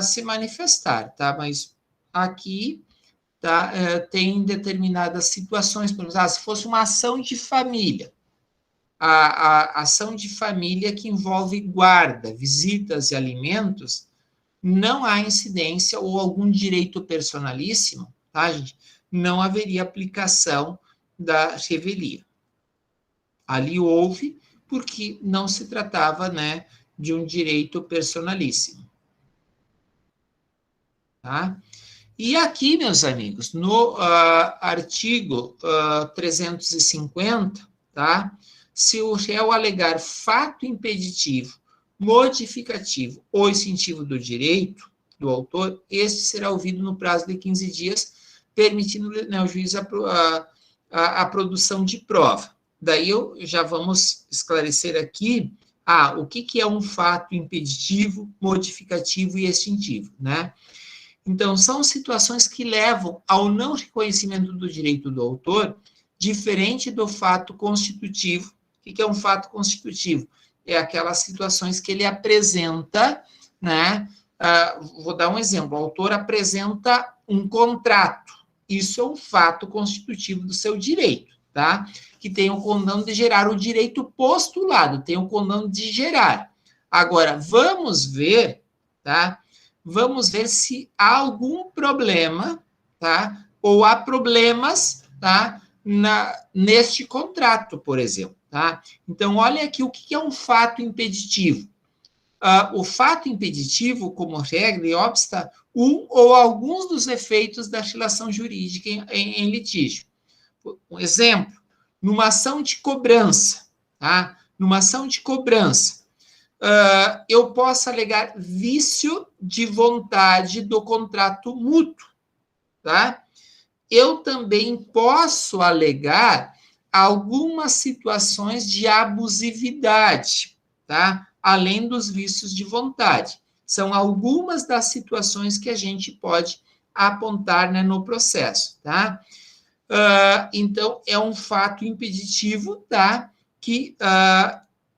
se manifestar, tá? Mas aqui, tá, tem determinadas situações, por exemplo, se fosse uma ação de família, a ação de família que envolve guarda, visitas e alimentos, não há incidência ou algum direito personalíssimo, tá, gente? Não haveria aplicação da revelia. Ali houve, porque não se tratava, né, de um direito personalíssimo. Tá? E aqui, meus amigos, no artigo 350, tá? Se o réu alegar fato impeditivo, modificativo ou extintivo do direito do autor, este será ouvido no prazo de 15 dias, permitindo, né, ao juiz a produção de prova. Daí já vamos esclarecer aqui o que é um fato impeditivo, modificativo e extintivo, né? Então, são situações que levam ao não reconhecimento do direito do autor, diferente do fato constitutivo. O que é um fato constitutivo? É aquelas situações que ele apresenta, né? Vou dar um exemplo. O autor apresenta um contrato. Isso é um fato constitutivo do seu direito, tá? Que tem o condão de gerar o direito postulado, tem o condão de gerar. Agora, vamos ver, tá? Vamos ver se há algum problema, tá? Ou há problemas, tá? Neste contrato, por exemplo, tá? Então, olha aqui o que é um fato impeditivo. O fato impeditivo, como regra, e obsta um ou alguns dos efeitos da relação jurídica em litígio. Um exemplo, numa ação de cobrança, tá? Numa ação de cobrança, eu posso alegar vício de vontade do contrato mútuo, tá? Eu também posso alegar algumas situações de abusividade, tá? Além dos vícios de vontade. São algumas das situações que a gente pode apontar, né, no processo, tá? Então, é um fato impeditivo, tá? Que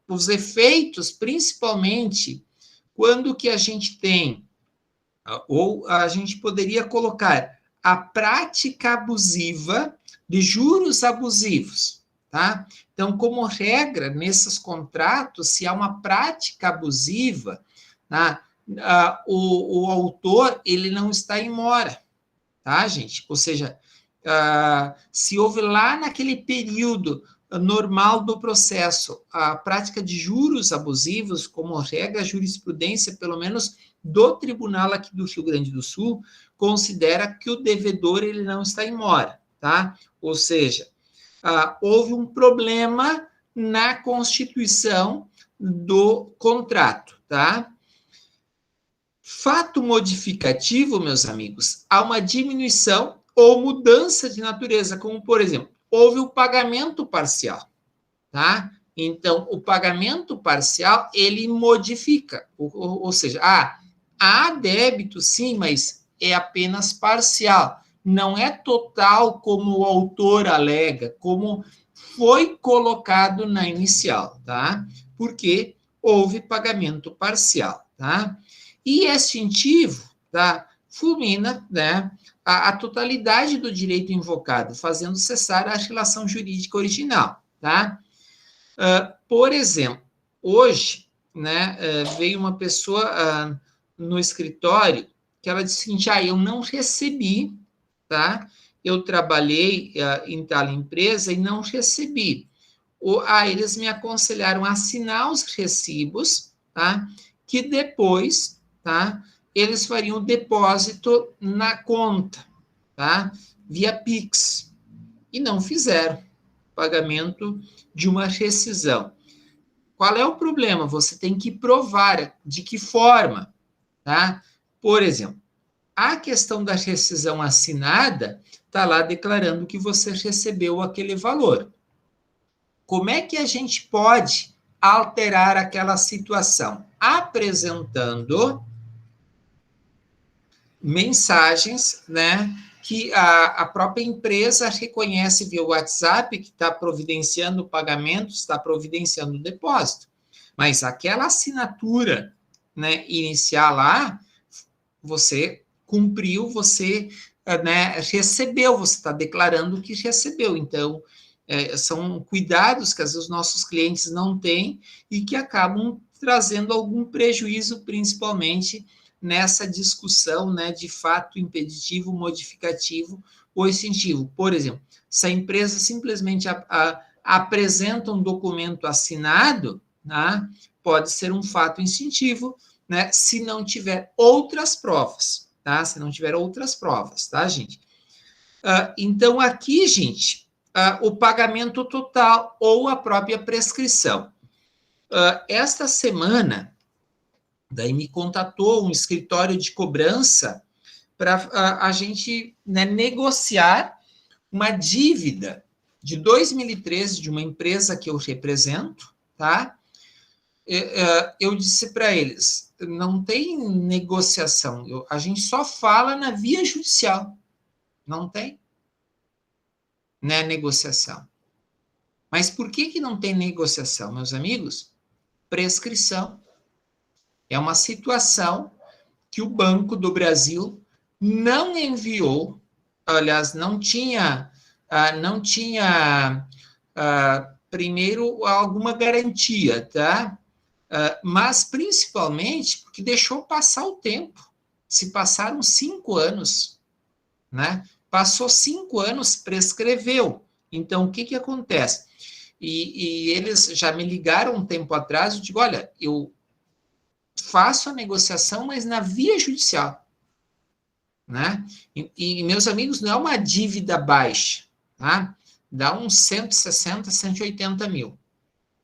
os efeitos, principalmente, quando que a gente tem, ou a gente poderia colocar a prática abusiva de juros abusivos, tá? Então, como regra, nesses contratos, se há uma prática abusiva, tá? O autor, ele não está em mora, tá, gente? Ou seja, se houve lá naquele período normal do processo a prática de juros abusivos, como regra, a jurisprudência, pelo menos do tribunal aqui do Rio Grande do Sul, considera que o devedor ele não está em mora, tá? Ou seja, houve um problema na constituição do contrato, tá? Fato modificativo, meus amigos, há uma diminuição ou mudança de natureza, como, por exemplo, houve o pagamento parcial, tá? Então, o pagamento parcial, ele modifica, ou seja, há débito, sim, mas é apenas parcial, não é total como o autor alega, como foi colocado na inicial, tá? Porque houve pagamento parcial, tá? E extintivo, tá? Fulmina, né, a totalidade do direito invocado, fazendo cessar a relação jurídica original, tá? Por exemplo, hoje, né, veio uma pessoa no escritório que ela disse o seguinte, eu não recebi, tá? Eu trabalhei em tal empresa e não recebi. Eles me aconselharam a assinar os recibos, tá? Que depois, tá? Eles fariam o depósito na conta, tá? Via Pix. E não fizeram pagamento de uma rescisão. Qual é o problema? Você tem que provar de que forma, tá? Por exemplo, a questão da rescisão assinada está lá declarando que você recebeu aquele valor. Como é que a gente pode alterar aquela situação? Apresentando mensagens, né, que a própria empresa reconhece via WhatsApp que está providenciando o pagamento, está providenciando o depósito. Mas aquela assinatura, né, inicial lá, você cumpriu, você, né, recebeu, você está declarando que recebeu. Então, são cuidados que às vezes os nossos clientes não têm e que acabam trazendo algum prejuízo, principalmente nessa discussão, né, de fato impeditivo, modificativo ou extintivo. Por exemplo, se a empresa simplesmente apresenta um documento assinado, né, pode ser um fato instintivo, né, se não tiver outras provas, tá? Se não tiver outras provas, tá, gente? Então, aqui, gente, o pagamento total ou a própria prescrição. Esta semana, daí me contatou um escritório de cobrança para a gente, né, negociar uma dívida de 2013 de uma empresa que eu represento, tá? Eu disse para eles, não tem negociação, a gente só fala na via judicial, não tem, né, negociação. Mas por que não tem negociação, meus amigos? Prescrição. É uma situação que o Banco do Brasil não enviou, aliás, não tinha não tinha, primeiro, alguma garantia, tá? Mas, principalmente, porque deixou passar o tempo. Se passaram 5 anos, né? Passou 5 anos, prescreveu. Então, o que acontece? E eles já me ligaram um tempo atrás, eu digo, olha, eu faço a negociação, mas na via judicial, né? E meus amigos, não é uma dívida baixa, tá? Dá uns 160, 180 mil,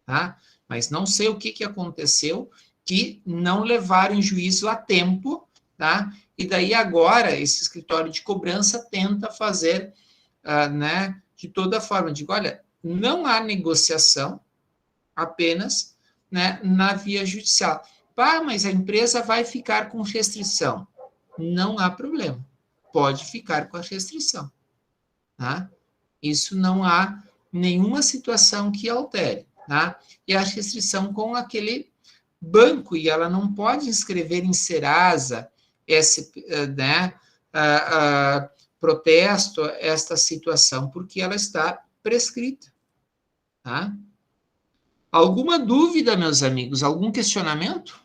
tá? Mas não sei o que aconteceu, que não levaram em juízo a tempo, tá? E daí agora esse escritório de cobrança tenta fazer, né, de toda forma. Digo, olha, não há negociação, apenas, né, na via judicial. Pá, mas a empresa vai ficar com restrição. Não há problema. Pode ficar com a restrição, tá? Isso não há nenhuma situação que altere, tá? E a restrição com aquele banco, e ela não pode inscrever em Serasa esse, né, protesto, esta situação, porque ela está prescrita, tá? Alguma dúvida, meus amigos? Algum questionamento?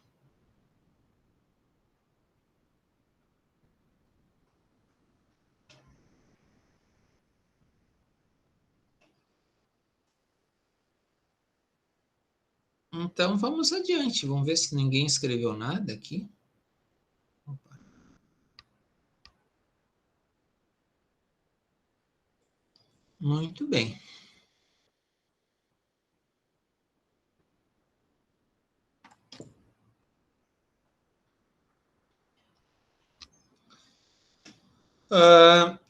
Então, vamos adiante. Vamos ver se ninguém escreveu nada aqui. Opa. Muito bem.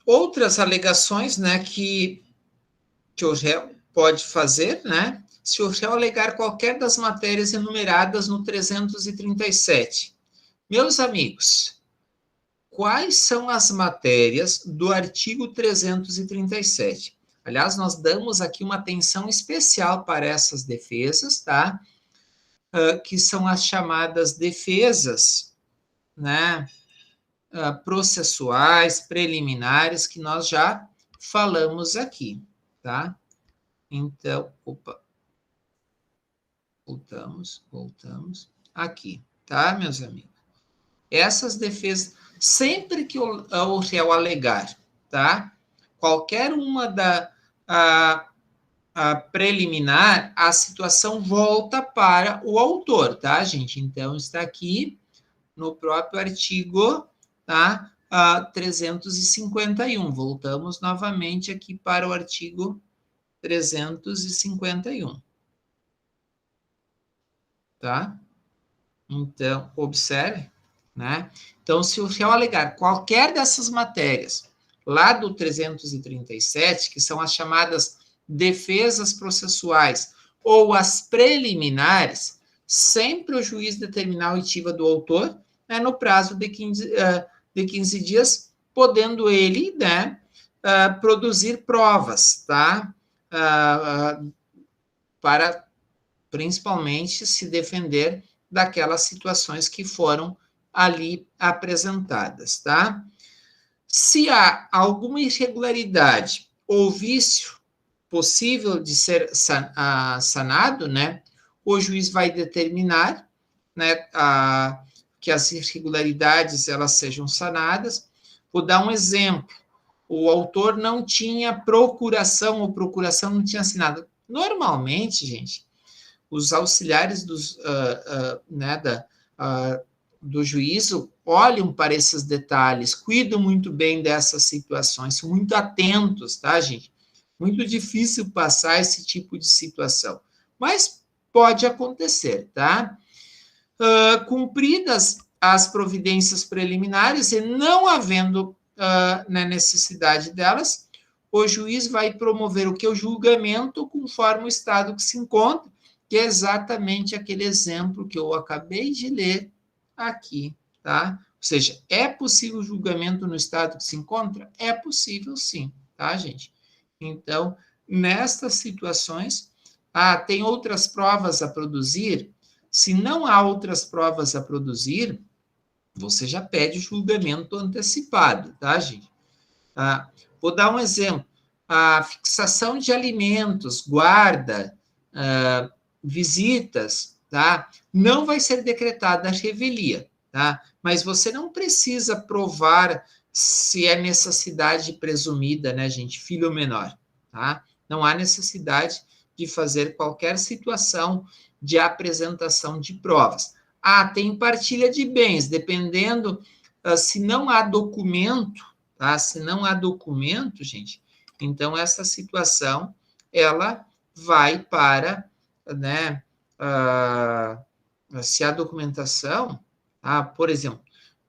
Outras alegações, né, que o réu pode fazer, né, se o réu alegar qualquer das matérias enumeradas no 337. Meus amigos, quais são as matérias do artigo 337? Aliás, nós damos aqui uma atenção especial para essas defesas, tá? Que são as chamadas defesas, né, processuais, preliminares, que nós já falamos aqui, tá? Então, voltamos aqui, tá, meus amigos? Essas defesas, sempre que o réu alegar, tá? Qualquer uma a preliminar, a situação volta para o autor, tá, gente? Então, está aqui no próprio artigo, tá? 351. Voltamos novamente aqui para o artigo 351. Tá? Então, observe, né? Então, se o réu alegar qualquer dessas matérias lá do 337, que são as chamadas defesas processuais ou as preliminares, sempre o juiz determinar a oitiva do autor, né, no prazo de 15 dias, podendo ele, né, produzir provas, tá? Para principalmente se defender daquelas situações que foram ali apresentadas, tá? Se há alguma irregularidade ou vício possível de ser sanado, né, o juiz vai determinar, né, que as irregularidades elas sejam sanadas. Vou dar um exemplo. O autor não tinha procuração, ou procuração não tinha assinado. Normalmente, gente, os auxiliares né, do juízo olham para esses detalhes, cuidam muito bem dessas situações, são muito atentos, tá, gente? Muito difícil passar esse tipo de situação, mas pode acontecer, tá? Cumpridas as providências preliminares e não havendo necessidade delas, o juiz vai promover o que? O julgamento conforme o estado que se encontra, que é exatamente aquele exemplo que eu acabei de ler aqui, tá? Ou seja, é possível julgamento no estado que se encontra? É possível, sim, tá, gente? Então, nestas situações, tem outras provas a produzir? Se não há outras provas a produzir, você já pede o julgamento antecipado, tá, gente? Vou dar um exemplo. a fixação de alimentos, guarda, visitas, tá? Não vai ser decretada a revelia, tá? Mas você não precisa provar se é necessidade presumida, né, gente, filho menor, tá? Não há necessidade de fazer qualquer situação de apresentação de provas. Tem partilha de bens, dependendo, se não há documento, tá? Se não há documento, gente, então essa situação, ela vai para, né, se a documentação, por exemplo,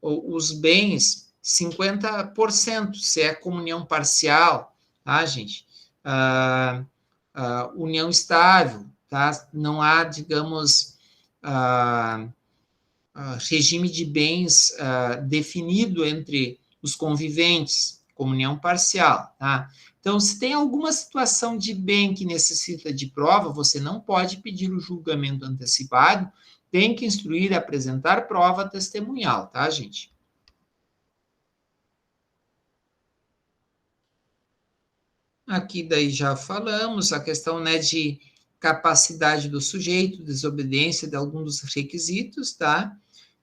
os bens, 50%, se é comunhão parcial, tá, gente? União estável, tá? Não há, digamos, regime de bens definido entre os conviventes, comunhão parcial, tá? Então, se tem alguma situação de bem que necessita de prova, você não pode pedir o julgamento antecipado, tem que instruir a apresentar prova testemunhal, tá, gente? Aqui daí já falamos a questão, né, de capacidade do sujeito, desobediência de algum dos requisitos, tá?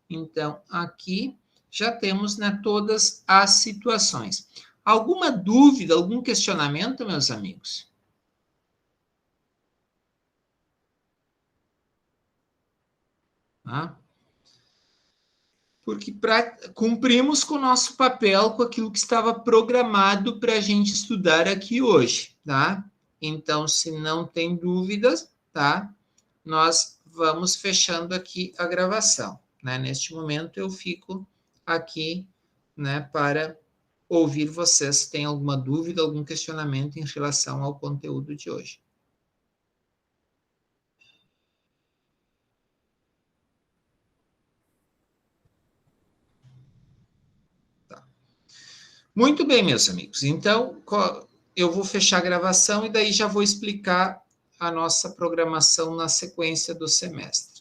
Então, aqui já temos, né, todas as situações. Alguma dúvida, algum questionamento, meus amigos? Porque cumprimos com o nosso papel, com aquilo que estava programado para a gente estudar aqui hoje, tá? Então, se não tem dúvidas, tá? Nós vamos fechando aqui a gravação, né? Neste momento, eu fico aqui, né, para ouvir vocês se tem alguma dúvida, algum questionamento em relação ao conteúdo de hoje. Tá. Muito bem, meus amigos. Então, eu vou fechar a gravação e daí já vou explicar a nossa programação na sequência do semestre.